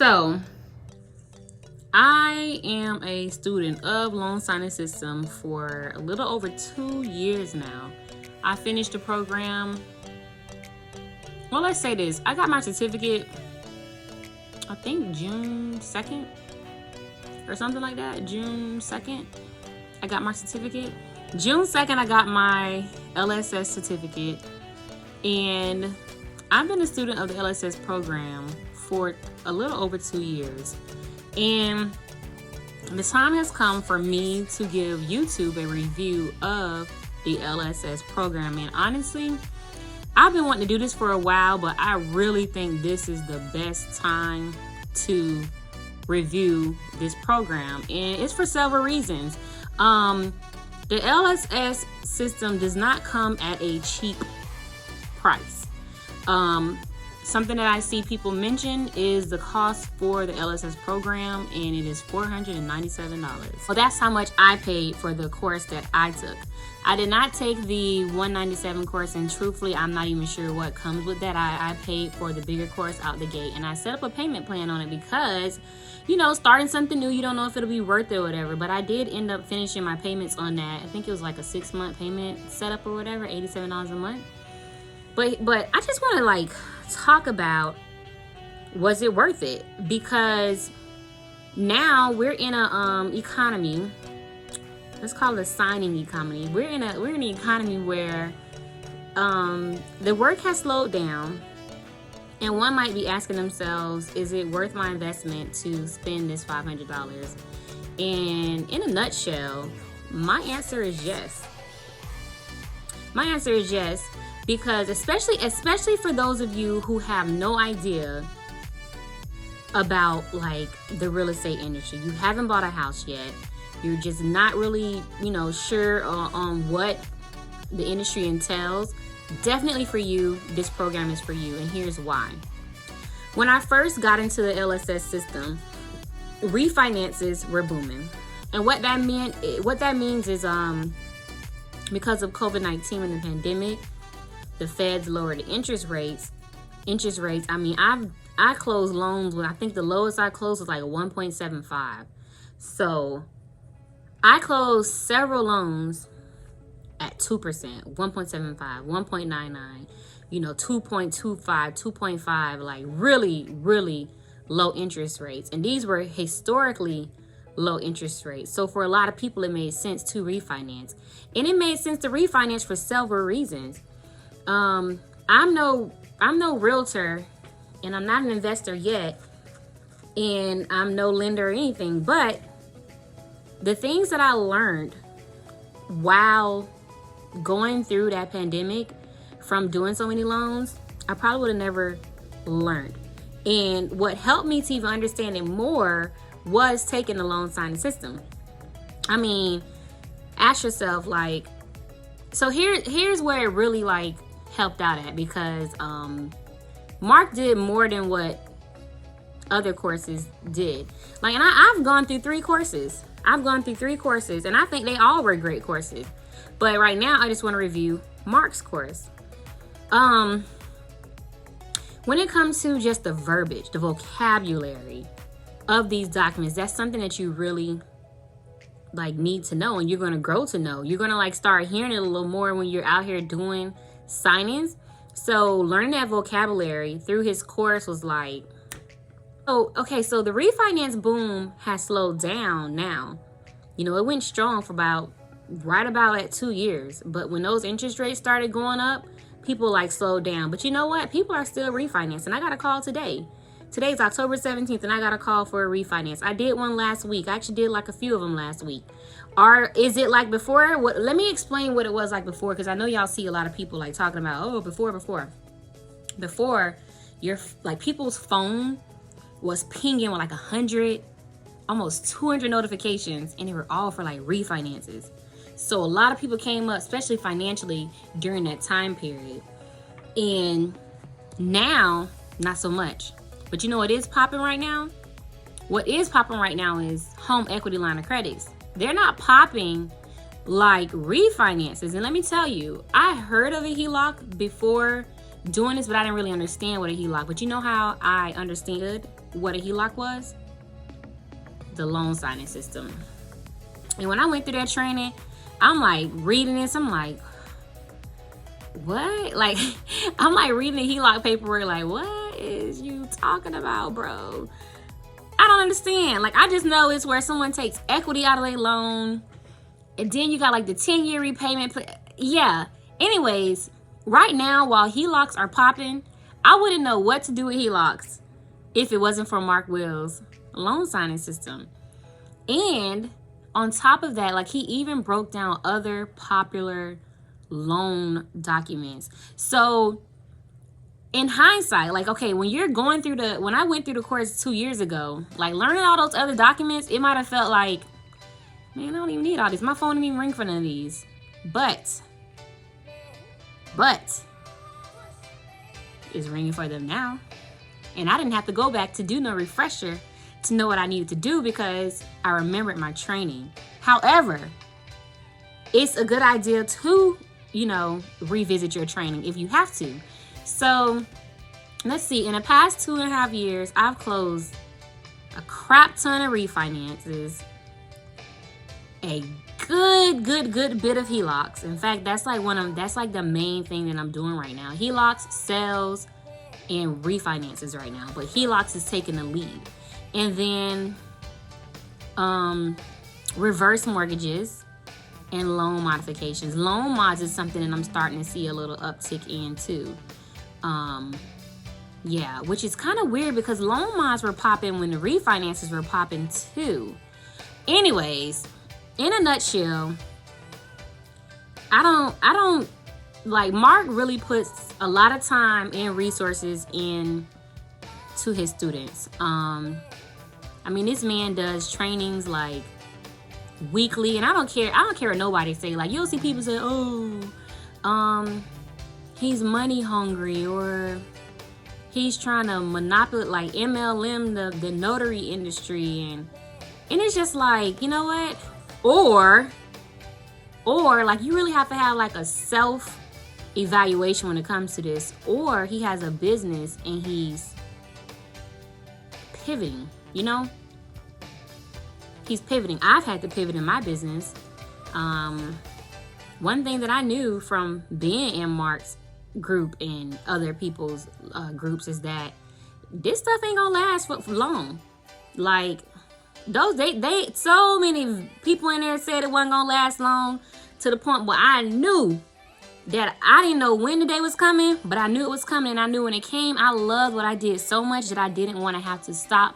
So I am a student of loan signing system for a little over 2 years now. I finished the program. Well, let's say this. I got my certificate, I think June 2nd or something like that. June 2nd, I got my certificate. June 2nd, I got my LSS certificate. And I've been a student of the LSS program for a little over 2 years. And the time has come for me to give YouTube a review of the LSS program. And honestly, I've been wanting to do this for a while, but I really think this is the best time to review this program. And it's for several reasons. The LSS system does not come at a cheap price. Something that I see people mention is the cost for the LSS program, and it is $497. Well, that's how much I paid for the course that I took. I did not take the $197 course, and truthfully, I'm not even sure what comes with that. I paid for the bigger course out the gate, and I set up a payment plan on it because, you know, starting something new, you don't know if it'll be worth it or whatever. But I did end up finishing my payments on that. I think it was like a 6-month payment setup or whatever, $87 a month. But I just want to like talk about, was it worth it? Because now we're in a economy. Let's call it a signing economy. We're in an economy where the work has slowed down, and one might be asking themselves, is it worth my investment to spend this $500? And in a nutshell, my answer is yes. My answer is yes, because especially for those of you who have no idea about like the real estate industry. You haven't bought a house yet. You're just not really, you know, sure on what the industry entails. Definitely for you, this program is for you, and here's why. When I first got into the LSS system, refinances were booming. And what that means is because of COVID-19 and the pandemic, the feds lowered the interest rates. I mean, I closed loans with, I think the lowest I closed was like 1.75. So I closed several loans at 2%, 1.75, 1.99, you know, 2.25, 2.5, like really, really low interest rates. And these were historically low interest rates. So for a lot of people, it made sense to refinance. And it made sense to refinance for several reasons. I'm no realtor, and I'm not an investor yet, and I'm no lender or anything, but the things that I learned while going through that pandemic from doing so many loans, I probably would have never learned. And what helped me to even understand it more was taking the loan signing system. I mean, ask yourself, like, so here's where it really like helped out at, because Mark did more than what other courses did. Like, and I've gone through 3 courses. And I think they all were great courses. But right now, I just want to review Mark's course. When it comes to just the verbiage, the vocabulary of these documents, that's something that you really like need to know, and you're going to grow to know. You're going to like start hearing it a little more when you're out here doing signings. So learning that vocabulary through his course was like, oh, okay, so the refinance boom has slowed down now. You know, it went strong for right about at 2 years. But when those interest rates started going up, people like slowed down. But you know what? People are still refinancing. I got a call today. Today's October 17th, and I got a call for a refinance. I did one last week. I actually did like a few of them last week. Is it like before? Let me explain what it was like before, because I know y'all see a lot of people like talking about, oh, before. Before, your like people's phone was pinging with like 100, almost 200 notifications, and they were all for like refinances. So a lot of people came up, especially financially, during that time period. And now, not so much. But you know what is popping right now? What is popping right now is home equity line of credits. They're not popping like refinances. And let me tell you, I heard of a HELOC before doing this, but I didn't really understand what a HELOC. But you know how I understood what a HELOC was? The loan signing system. And when I went through that training, I'm like reading this. I'm like, what? Like, I'm like reading the HELOC paperwork. Like, what is you talking about, bro? I don't understand. Like, I just know it's where someone takes equity out of their loan, and then you got like the 10-year repayment. Yeah. Anyways, right now, while HELOCs are popping, I wouldn't know what to do with HELOCs if it wasn't for Mark Will's loan signing system. And on top of that, like, he even broke down other popular loan documents. So in hindsight, like, okay, when you're going through when I went through the course 2 years ago, like, learning all those other documents, it might have felt like, man, I don't even need all this. My phone didn't even ring for none of these. But it's ringing for them now. And I didn't have to go back to do no refresher to know what I needed to do because I remembered my training. However, it's a good idea to, you know, revisit your training if you have to. So let's see, in the past 2.5 years, I've closed a crap ton of refinances, a good bit of HELOCs. In fact, that's like the main thing that I'm doing right now. HELOCs, sales, and refinances right now. But HELOCs is taking the lead. And then reverse mortgages and loan modifications. Loan mods is something that I'm starting to see a little uptick in too. Yeah, which is kind of weird because loan mods were popping when the refinances were popping too. Anyways, in a nutshell, I don't like, Mark really puts a lot of time and resources in to his students. I mean, this man does trainings like weekly, and I don't care what nobody say. Like, you'll see people say, oh, he's money hungry, or he's trying to monopolize, like, MLM the notary industry, and it's just like, you know what? Or like, you really have to have like a self evaluation when it comes to this. Or he has a business and he's pivoting, you know? He's pivoting. I've had to pivot in my business. One thing that I knew from being in Mark's group and other people's groups is that this stuff ain't gonna last for long. Like, they so many people in there said it wasn't gonna last long, to the point where I knew that I didn't know when the day was coming, but I knew it was coming, and I knew when it came, I loved what I did so much that I didn't want to have to stop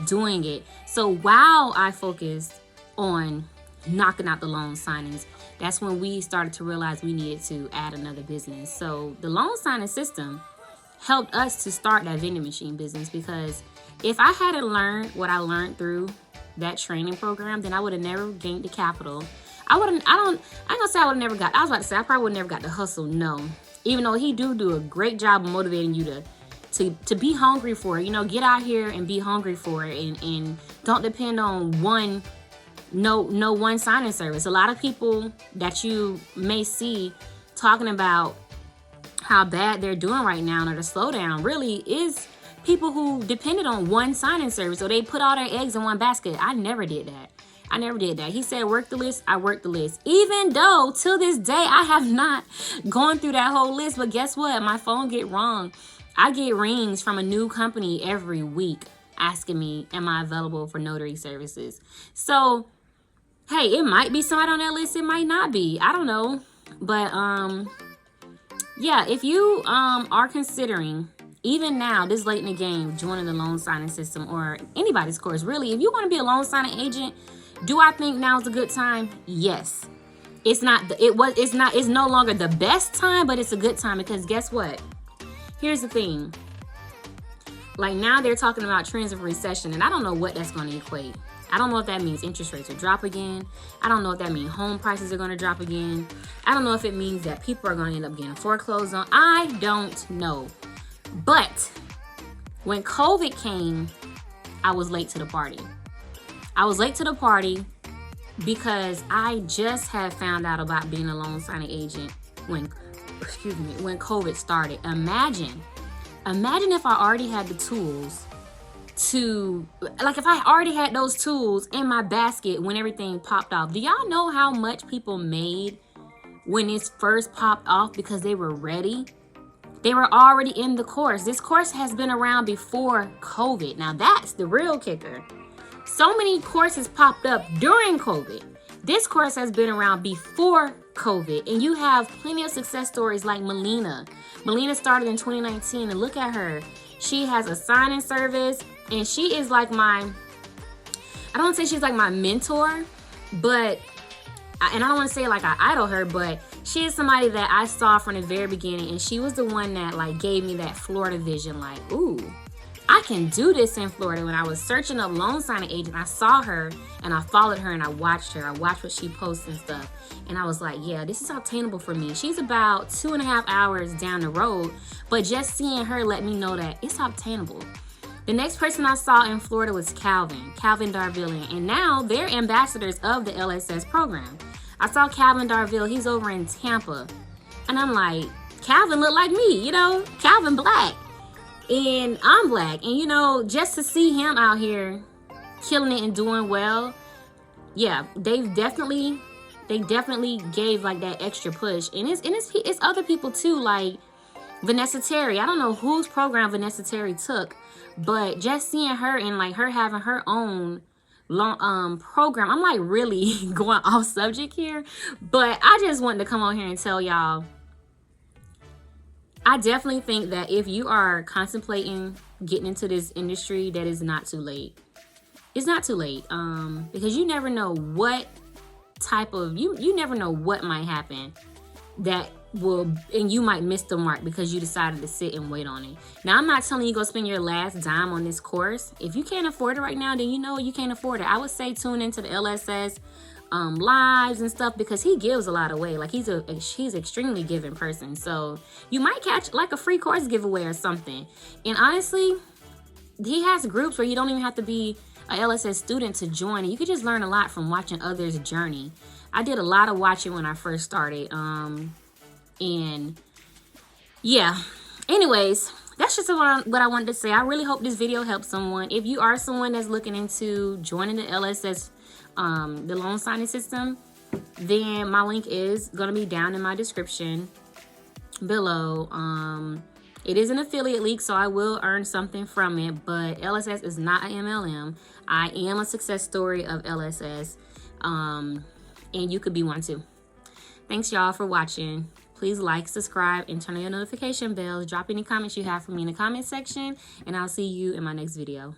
doing it. So while I focused on knocking out the loan signings, that's when we started to realize we needed to add another business. So the loan signing system helped us to start that vending machine business, because if I hadn't learned what I learned through that training program, then I would have never gained the capital. I ain't gonna say I would have never got, I was about to say I probably would have never got the hustle, no. Even though he do a great job of motivating you to be hungry for it, you know, get out here and be hungry for it, and don't depend on one signing service. A lot of people that you may see talking about how bad they're doing right now or the slowdown really is people who depended on one signing service, or they put all their eggs in one basket. I never did that. He said, work the list. I worked the list. Even though till this day, I have not gone through that whole list. But guess what? My phone get wrong. I get rings from a new company every week asking me, am I available for notary services? So, hey, it might be somebody on that list. It might not be. I don't know. But, yeah, if you are considering, even now, this late in the game, joining the loan signing system or anybody's course, really, if you want to be a loan signing agent, do I think now's a good time? Yes. It's no longer the best time, but it's a good time, because guess what? Here's the thing. Like, now they're talking about trends of recession, and I don't know what that's going to equate. I don't know if that means interest rates will drop again. I don't know if that means home prices are going to drop again. I don't know if it means that people are going to end up getting foreclosed on. I don't know. But when COVID came, I was late to the party. I was late to the party because I just had found out about being a loan signing agent when excuse me, when COVID started. Imagine if I already had the tools to, like, if I already had those tools in my basket when everything popped off. Do y'all know how much people made when it first popped off because they were ready? They were already in the course. This course has been around before COVID. Now that's the real kicker. So many courses popped up during COVID. This course has been around before COVID, and you have plenty of success stories like Melina. Melina started in 2019, and look at her. She has a signing service, and she is like I don't want to say she's like my mentor, but, and I don't want to say like I idol her, but she is somebody that I saw from the very beginning, and she was the one that like gave me that Florida vision, like, ooh, I can do this in Florida. When I was searching up loan signing agent, I saw her and I followed her and I watched her. I watched what she posts and stuff. And I was like, yeah, this is obtainable for me. She's about 2.5 hours down the road, but just seeing her let me know that it's obtainable. The next person I saw in Florida was Calvin Darvillian, and now they're ambassadors of the LSS program. I saw Calvin Darville, he's over in Tampa. And I'm like, Calvin look like me, you know, Calvin black. And I'm black, and you know, just to see him out here killing it and doing well, yeah, they definitely gave like that extra push. And it's other people too, like Vanessa Terry. I don't know whose program Vanessa Terry took, but just seeing her and like her having her own long program, I'm like really going off subject here, but I just wanted to come on here and tell y'all, I definitely think that if you are contemplating getting into this industry, that is not too late. It's not too late, because you never know what type of, you never know what might happen that will, and you might miss the mark because you decided to sit and wait on it. Now, I'm not telling you go spend your last dime on this course. If you can't afford it right now, then you know you can't afford it. I would say tune into the LSS lives and stuff, because he gives a lot away. Like he's extremely giving person, so you might catch like a free course giveaway or something. And honestly, he has groups where you don't even have to be a LSS student to join, and you could just learn a lot from watching others' journey. I did a lot of watching when I first started, and yeah, anyways, that's just what I wanted to say. I really hope this video helps someone. If you are someone that's looking into joining the LSS, the loan signing system, then my link is going to be down in my description below. It is an affiliate link, so I will earn something from it, but LSS is not an MLM. I am a success story of LSS, and you could be one too. Thanks y'all for watching. Please like, subscribe, and turn on your notification bells. Drop any comments you have for me in the comment section, and I'll see you in my next video.